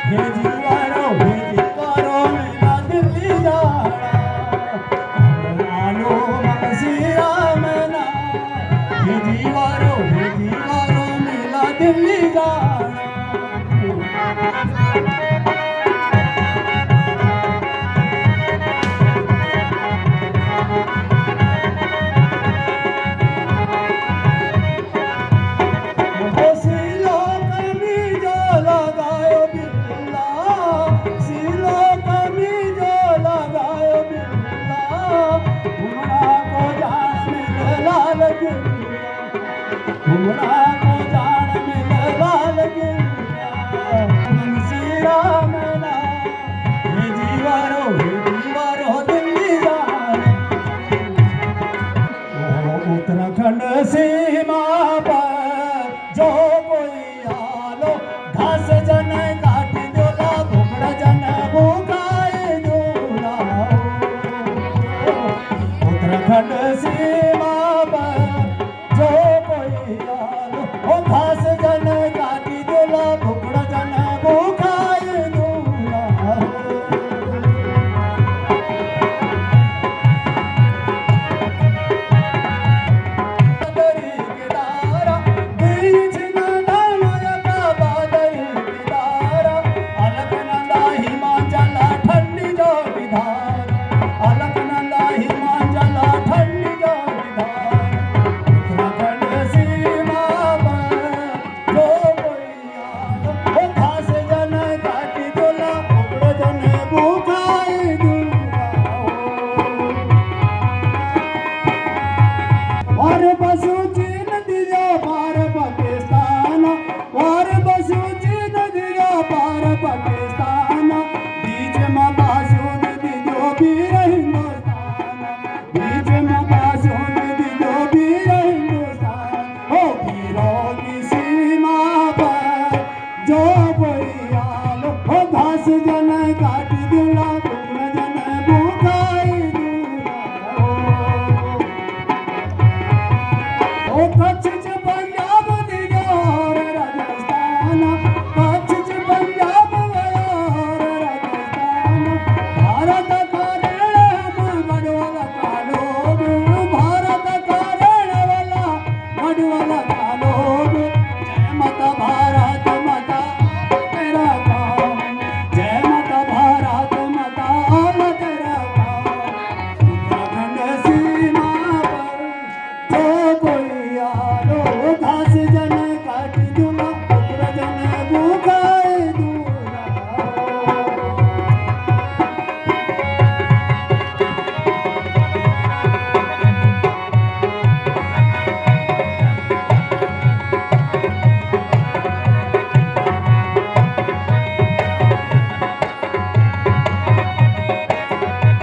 हे जीवारो मेरा दिल्ली जाना आलो मनसीरा मना हे जीवारो मेरा दिल्ली जाना सिलो कमीजो लगायो बिल्ला सिलो कमीजो लगायो बिल्ला घुमरा को जान में लाल गिल्ला घुमरा को जान में लाल गिल्ला मनसीरा मना हे जीवारो दिल्ली जाना उत्तराखंड सीमा पर जो कोई आलो घास जन काटी दोला घुमड़ जन भूखाए दोला उत्तराखंड सीमा पर जो कोई आलो ओ घास जन काटी दोला घुमड़ जन भूखाए दोला और बसूची नदिया पार पाकिस्तान और बसूची नदिया पार पाकिस्तान बीच में बासूद दियो वीर हिंदुस्तान बीच में बासूद दियो वीर हिंदुस्तान हो वीरों की सीमा पर जो कोई आलो हो घास जन काट